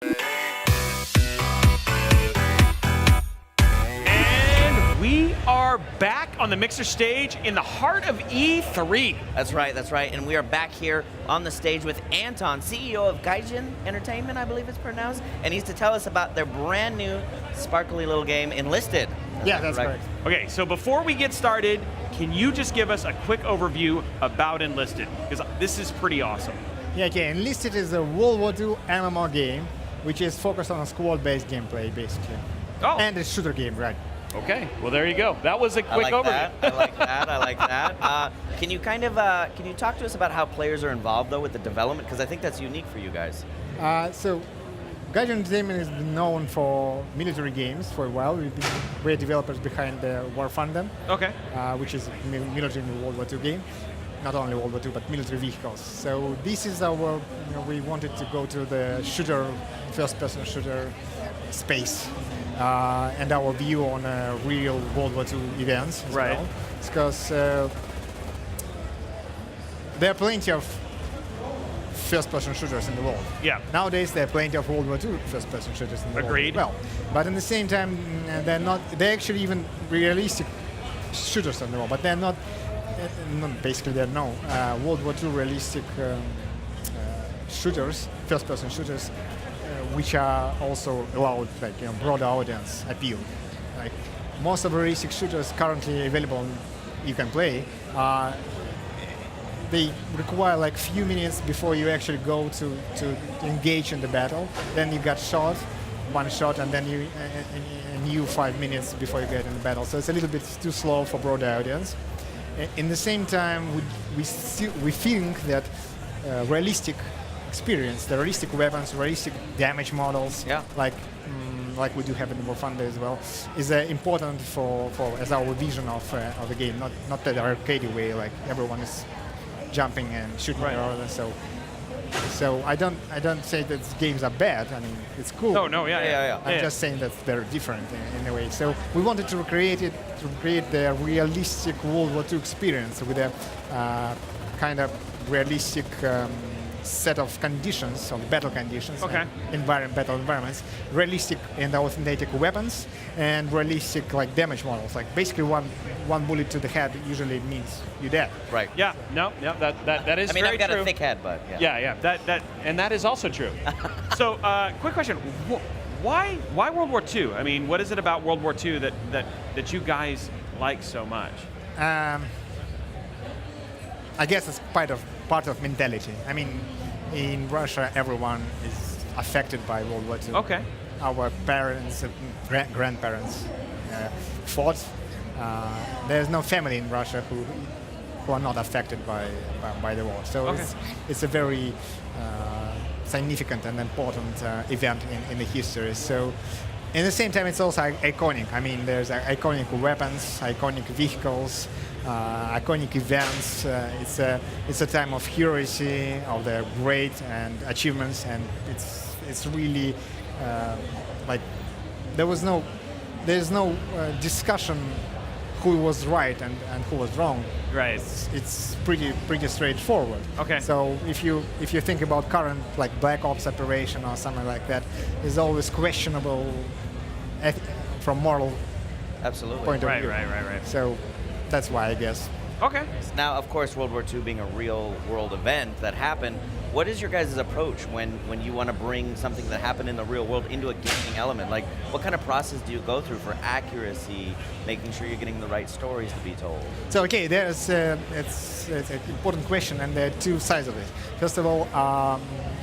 And we are back on the Mixer stage in the heart of E3. That's right. And we are back here on the stage with Anton, CEO of Gaijin Entertainment, I believe it's pronounced. And he's to tell us about their brand new sparkly little game, Enlisted. That's correct. Okay, so before we get started, can you just give us a quick overview about Enlisted? Because this is pretty awesome. Yeah, okay. Enlisted is a World War II MMO game, which is focused on a squad-based gameplay, basically. Oh. And a shooter game, right? Okay, well there you go. That was a quick overview. I like that. Can you kind of can you talk to us about how players are involved though with the development? Because I think that's unique for you guys. So, Gaijin Entertainment is known for military games for a while. We're developers behind the War Thunder, Okay. which is a military World War II game. Not only World War II, but military vehicles. So this is our, we wanted to go to the shooter, first-person shooter space, and our view on real World War II events as Right. well. Because there are plenty of first-person shooters in the world. Yeah. Nowadays, there are plenty of World War II first-person shooters in the Agreed. world. Well, but at the same time, they're actually even realistic shooters in the world, but they're not. Basically, there are no World War II realistic shooters, first-person shooters, which are also allowed like broader audience appeal. Like most of the realistic shooters currently available, you can play. They require like few minutes before you actually go to engage in the battle. Then you get shot, one shot, and then you 5 minutes before you get in the battle. So it's a little bit too slow for broader audience. In the same time, we think that realistic experience, the realistic weapons, realistic damage models, like we do have in the War Thunder as well, is important for as our vision of the game, not the arcade way, like everyone is jumping and shooting. Right. So I don't say that games are bad. I mean, it's cool. Oh no, yeah. I'm just saying that they're different in a way. So we wanted to recreate the realistic World War II experience with a kind of realistic set of conditions, of battle conditions, battle environments, realistic and authentic weapons, and realistic like damage models. Like basically one bullet to the head usually means you're dead. Right. Yeah. No. That is. I mean, very I've got true. a thick head, but Yeah. That is also true. So, quick question: Why World War II? I mean, what is it about World War II that you guys like so much? I guess it's part of mentality. I mean, in Russia, everyone is affected by World War II. Okay. Our parents, grandparents fought. There's no family in Russia who are not affected by the war. So it's a very significant and important event in the history. So, at the same time, it's also iconic. I mean, there's iconic weapons, iconic vehicles, iconic events. It's a time of heroisy, of the great and achievements, and it's really like there's no discussion who was right and who was wrong. Right. It's pretty straightforward. Okay. So if you think about current like Black Ops operation or something like that, is always questionable from moral point of view. Right. So that's why I guess. Okay. Now, of course, World War II being a real world event that happened, what is your guys' approach when you want to bring something that happened in the real world into a gaming element? Like, what kind of process do you go through for accuracy, making sure you're getting the right stories to be told? So, okay, it's an important question, and there are two sides of it. First of all,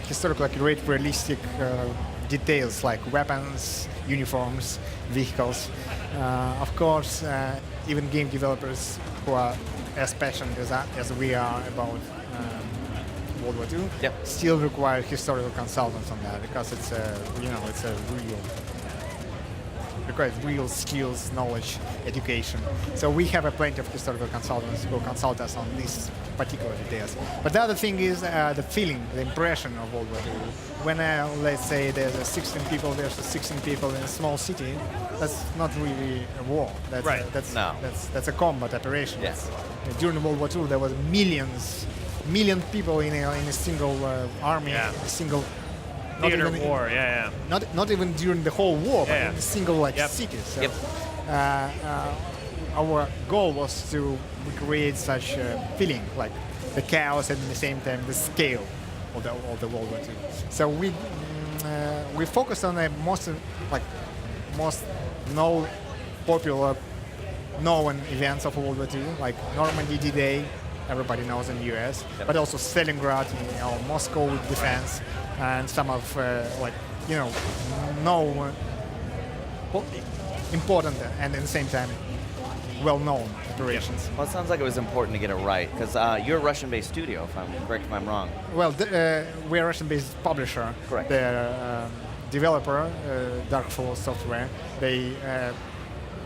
historical accurate, realistic details like weapons, uniforms, vehicles. Of course, even game developers who are as passionate as we are about World War II, still require historical consultants on that because it's requires real skills, knowledge, education. So we have plenty of historical consultants who consult us on these particular details. But the other thing is the feeling, the impression of World War II. When let's say there's 16 people versus 16 people in a small city, that's not really a war. That's a combat operation. Yes. During World War II, there was million people in a single army, a single theater of even war. Yeah, not even during the whole war, but Yeah. in a single like Yep. city. So Yep. our goal was to create such a feeling, like the chaos and at the same time the scale of the World War II. So we focused on the most popular known events of World War II, like Normandy D-Day, everybody knows in the US, Yep. but also Stalingrad, Moscow defense, and some of important and at the same time well-known operations. Well, it sounds like it was important to get it right, because you're a Russian-based studio, if I'm correct if I'm wrong. Well, we're a Russian-based publisher. Correct. The developer, Darkfall Software, they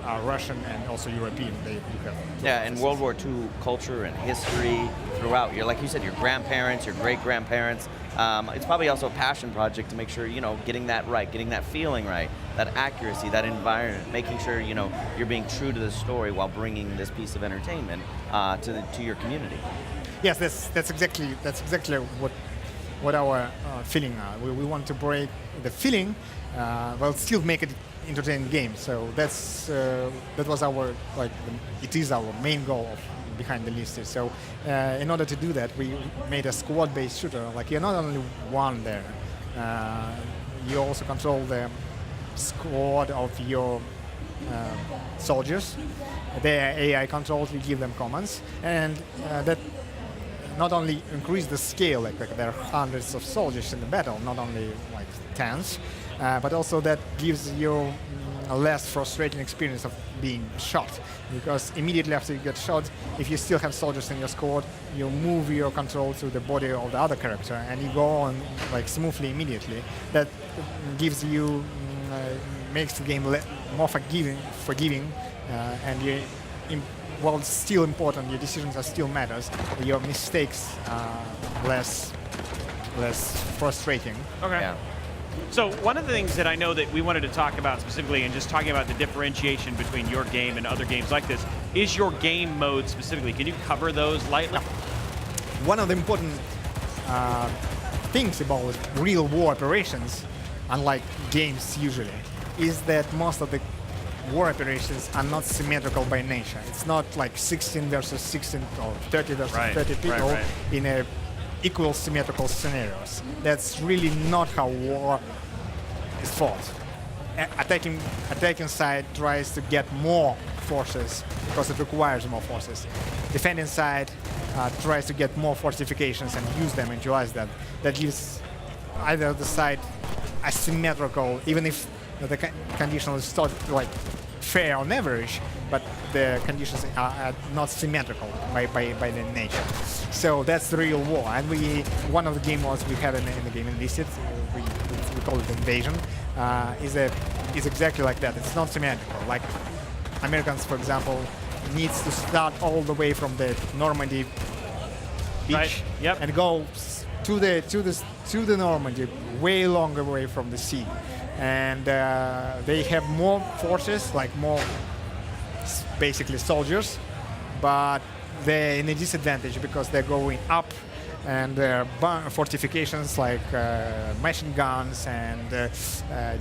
are Russian and also European. They do have. Yeah, and World War II culture and history throughout. You're like you said, your grandparents, your great-grandparents. It's probably also a passion project to make sure getting that right, getting that feeling right, that accuracy, that environment, making sure you're being true to the story while bringing this piece of entertainment to your community. Yes, that's exactly what our feeling are. We want to break the feeling, while still make it entertaining game. So that was it is our main goal behind the Enlisted. So in order to do that, we made a squad-based shooter. Like you're not only one there, you also control the squad of your soldiers. They are AI controlled. You give them commands, and that not only increase the scale, like there are hundreds of soldiers in the battle, not only like tens, but also that gives you a less frustrating experience of being shot, because immediately after you get shot, if you still have soldiers in your squad, you move your control to the body of the other character and you go on like smoothly immediately. That gives you makes the game more forgiving, and you while it's still important, your decisions are still matters, your mistakes are less frustrating. Okay. Yeah. So one of the things that I know that we wanted to talk about specifically, and just talking about the differentiation between your game and other games like this, is your game mode specifically. Can you cover those lightly? One of the important things about real war operations, unlike games usually, is that most of the war operations are not symmetrical by nature. It's not like 16 versus 16 or 30 versus 30 people in a equal symmetrical scenarios. That's really not how war is fought. Attacking side tries to get more forces because it requires more forces. Defending side tries to get more fortifications and use them and utilize them. That gives either the side asymmetrical, even if the condition is thought like fair on average, but the conditions are not symmetrical by their nature. So that's the real war. And one of the game modes we have in the game Enlisted, we call it Invasion, is exactly like that. It's not symmetrical. Like Americans, for example, needs to start all the way from the Normandy beach and go to the Normandy, way longer way from the sea. And they have more forces, like more basically soldiers, but they're in a disadvantage because they're going up, and their fortifications like machine guns, and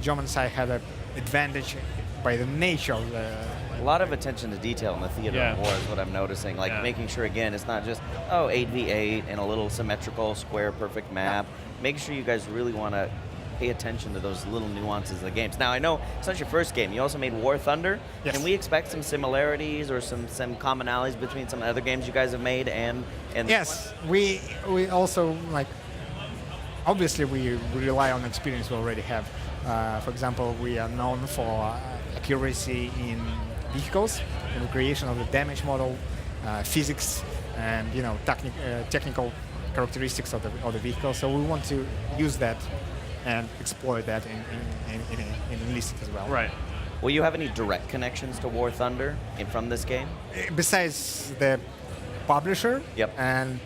German side had an advantage by the nature of the. A lot of attention to detail in the theater of war is what I'm noticing. Like making sure, again, it's not just 8v8 and a little symmetrical square perfect map. Making sure you guys really want to pay attention to those little nuances of the games. Now, I know it's not your first game. You also made War Thunder. Yes. Can we expect some similarities or some commonalities between some other games you guys have made and Yes, we also, like, obviously we rely on experience we already have. For example, we are known for accuracy in vehicles, in the creation of the damage model, physics, and technical characteristics of the vehicle. So we want to use that and exploit that in Enlisted as well. Right. Will you have any direct connections to War Thunder from this game? Besides the publisher and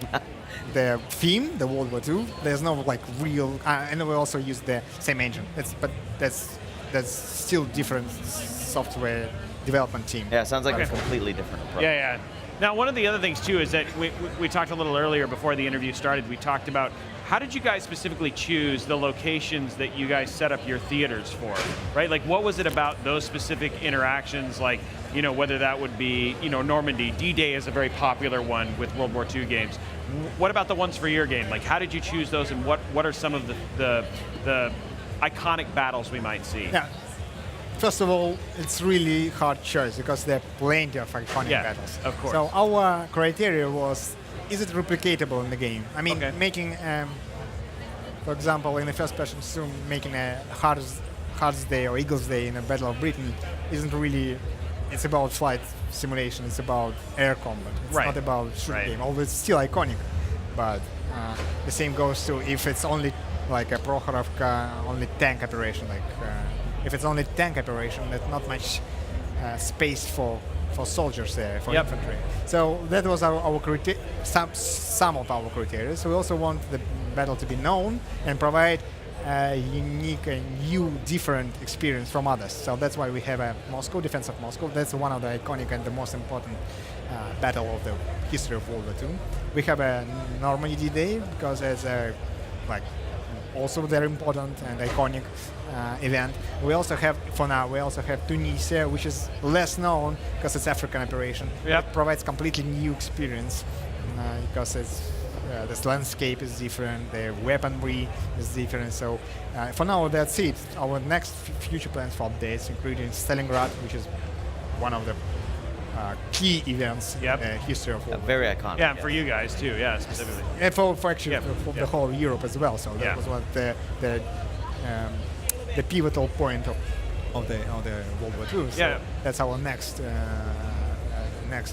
the theme, the World War II, there's no like real. And we also use the same engine. But that's still different software development team. Yeah, it sounds like a completely different approach. Yeah. Now, one of the other things too is that we talked a little earlier before the interview started. We talked about how did you guys specifically choose the locations that you guys set up your theaters for, right? Like, what was it about those specific interactions, like, you know, whether that would be, you know, Normandy, D-Day is a very popular one with World War II games. What about the ones for your game? Like, how did you choose those, and what are some of the iconic battles we might see? Yeah. First of all, it's really hard choice because there are plenty of iconic battles. Of course. So our criteria was, is it replicatable in the game? I mean, Okay. making, for example, in the first person soon, making a Hearts Day or Eagles Day in a Battle of Britain isn't really, it's about flight simulation, it's about air combat. It's Right. not about shooting Right. game, although it's still iconic. But the same goes to if it's only like a Prokhorovka, only tank operation, like if it's only tank operation, there's not much space for soldiers there, for Yep. infantry. So that was our some of our criteria. So we also want the battle to be known and provide a unique and new, different experience from others. So that's why we have a Moscow, Defense of Moscow. That's one of the iconic and the most important battle of the history of World War II. We have a Normandy D-Day because it's a also very important and iconic event. We also have, for now, Tunisia, which is less known because it's African operation. Yep. It provides completely new experience because it's this landscape is different, the weaponry is different. So for now, that's it. Our next future plans for updates, including Stalingrad, which is one of the key events in the history of World War. Very iconic. Yeah, and for you guys too, yeah, specifically. And for actually Yeah, for yeah. the whole Europe as well. So that Yeah. was what the pivotal point of the World War II. So Yeah. that's our next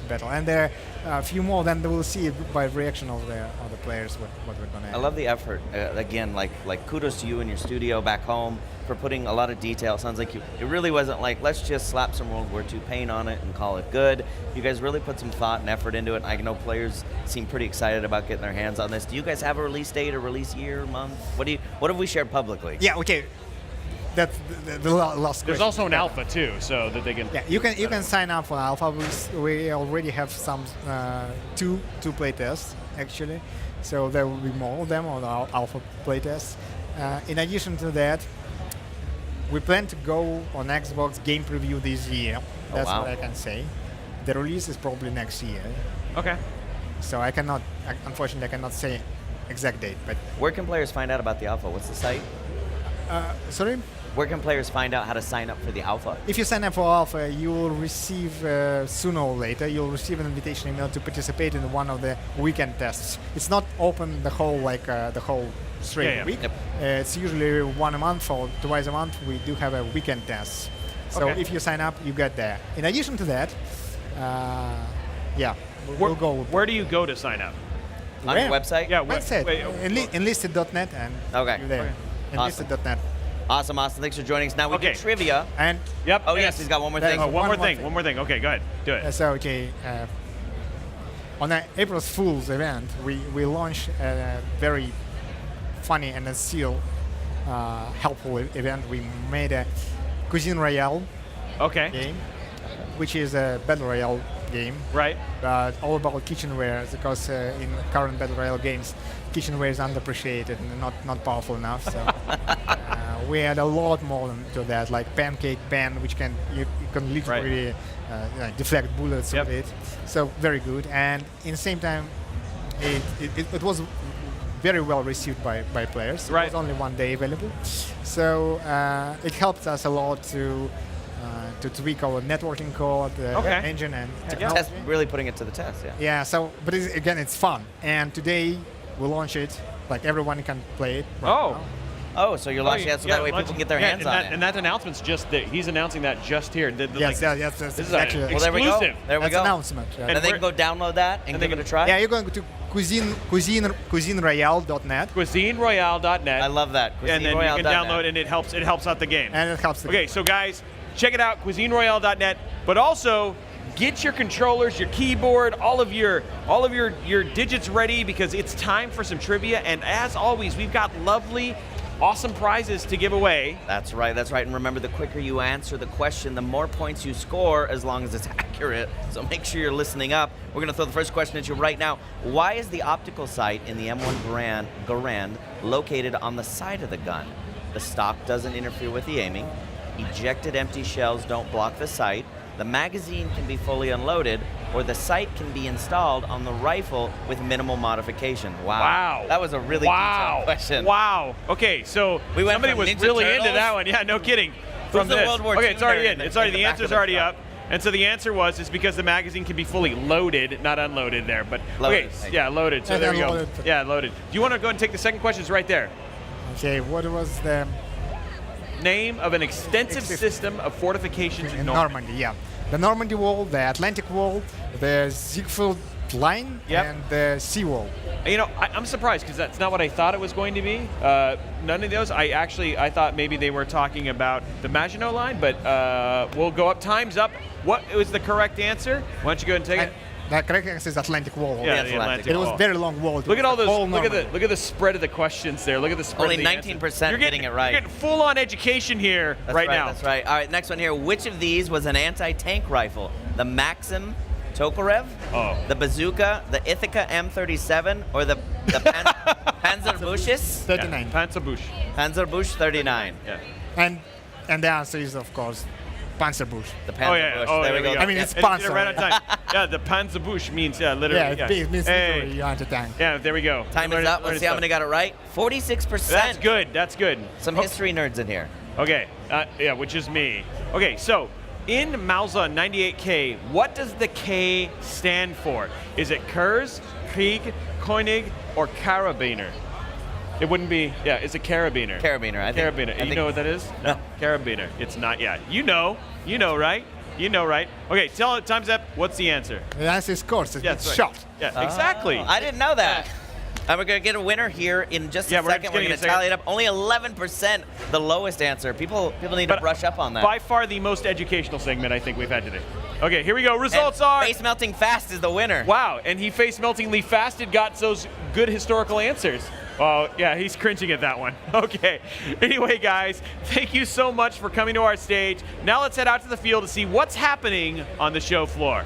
battle. And there are a few more. Then we'll see by reaction of the players what we're gonna. I love the effort. Again, like kudos to you and your studio back home for putting a lot of detail. Sounds like it really wasn't like, let's just slap some World War II paint on it and call it good. You guys really put some thought and effort into it. I know players seem pretty excited about getting their hands on this. Do you guys have a release date, a release year, month? What have we shared publicly? Yeah. Okay. That's the last question. There's also an alpha too, so that they can. Yeah, you can sign up for alpha. We already have some two playtests actually, so there will be more of them on our alpha playtests. In addition to that, we plan to go on Xbox game preview this year. That's wow. what I can say. The release is probably next year, Okay. so unfortunately I cannot say exact date. But Where can players find out about the alpha? What's the site? sorry. Where can players find out how to sign up for the alpha? If you sign up for alpha, you will receive sooner or later. You'll receive an invitation email to participate in one of the weekend tests. It's not open the whole straight Yeah. week. Yep. It's usually one a month or twice a month. We do have a weekend test. So Okay. if you sign up, you get there. In addition to that, we'll go. Where do you go to sign up? On your website? Yeah. That's it. Enlisted.net and Okay. you're there. Okay. Enlisted.net. Awesome, Austin. Thanks for joining us. Now we Okay. do trivia. And Yep. Oh, yes, he's got one more thing. Oh, one more One more thing. thing. One more thing. Okay, go ahead. Do it. so okay. On the April Fool's event, we launched a very funny and still helpful event. We made a Cuisine Royale Okay. game, which is a battle royale game, Right. but all about kitchenware. Because in current battle royale games, kitchenware is underappreciated and not powerful enough. So we had a lot more to that, like pancake pan, which you can literally deflect bullets Yep. with it. So very good, and in the same time, it was very well received by players. Right. It was only one day available, so it helped us a lot to tweak our networking code, Okay. engine, and Test, technology. really putting it to the test, yeah. Yeah. So, but again, it's fun, and today we launch it. Like everyone can play it. right Oh. now. Oh, so you're launching it so that way people can get their hands and on that, it. And that announcement's just that he's announcing that just here. Yes, yes, This is actually. an Well, there we go. exclusive. There we That's go. announcement. Yeah. And they we're- can go download that and give it a try? Yeah, you're going to cuisineroyale.net, CuisineRoyale.net. I love that. And then you can CuisineRoyale.net. download and it helps out the game. and it helps. Okay, so guys, check it out, CuisineRoyale.net. But also, get your controllers, your keyboard, all of your digits ready because it's time for some trivia. And as always, we've got lovely awesome prizes to give away. That's right, that's right. And remember, the quicker you answer the question, the more points you score, as long as it's accurate. So make sure you're listening up. We're going to throw the first question at you right now. Why is the optical sight in the M1 Garand located on the side of the gun? The stock doesn't interfere with the aiming. Ejected empty shells don't block the sight. The magazine can be fully unloaded, or the sight can be installed on the rifle with minimal modification. Wow. That was a really detailed question. Wow. Okay, so We went somebody from was Ninja really Turtles? into that one. Yeah, no kidding. From the this. World War Okay, II it's already nerd in. in It's already the the back answer's of the already truck? up. And so the answer was it's because the magazine can be fully loaded, not unloaded there. But Loaded. okay, yeah, loaded. So Yeah, there we go. loaded. Yeah, loaded. Do you want to go and take the second question? It's right there. Okay, what was the Name of an extensive system of fortifications in Normandy. Normandy? Yeah, the Normandy Wall, the Atlantic Wall, the Ziegfeld Line, Yep. and the Sea Wall. You know, I'm surprised because that's not what I thought it was going to be. None of those. I thought maybe they were talking about the Maginot Line, but we'll go up. Time's up. What was the correct answer? Why don't you go ahead and take it? The correct answer is Atlantic Wall. Yeah, the the Atlantic It was Wall. very long wall. Look at all those. Whole Look at Normandy. the spread of the questions there. Look at the spread. Only of the answers. 19% You're getting it right. You're getting full-on education here That's right now. That's right. All right, next one here. Which of these was an anti-tank rifle? The Maxim Tokarev, the Bazooka, the Ithaca M37, or the Panzerbusch? 39. Panzerbusch. Panzerbusch 39. Yeah. And the answer is, of course, Panzerbusch. The Panzerbusch. Oh yeah. Oh, there we go. I mean, it's And you did it Panzer. right on time. Yeah, the Panzerbusch means literally. Yeah, it means Hey. literally anti-tank. Yeah, there we go. Time Learn is it- up. learn Let's it see how stuff. many got it right. 46%. That's good. That's good. Some history nerds in here. Okay, yeah, which is me. Okay, so in Mauser 98K, what does the K stand for? Is it Kurz, Krieg, Koenig, or Karabiner? It wouldn't be, yeah, it's a Karabiner. Carabiner. I think. Karabiner. I You think- know what that is? No. Karabiner. It's not, yeah. You know, right? You know, right? Okay, time's up. What's the answer? The answer is course. It's Yeah, that's right. shot. Yeah, exactly. I didn't know that. And we're going to get a winner here in just Yeah, a we're second. just We're getting going a to tally it up. Only 11%, the lowest answer. People need to But brush up on that. By far the most educational segment I think we've had today. Okay, here we go. And Results are. Face melting fast is the winner. Wow, and he face meltingly fasted got those good historical answers. Oh, yeah, he's cringing at that one. Okay. Anyway, guys, thank you so much for coming to our stage. Now let's head out to the field to see what's happening on the show floor.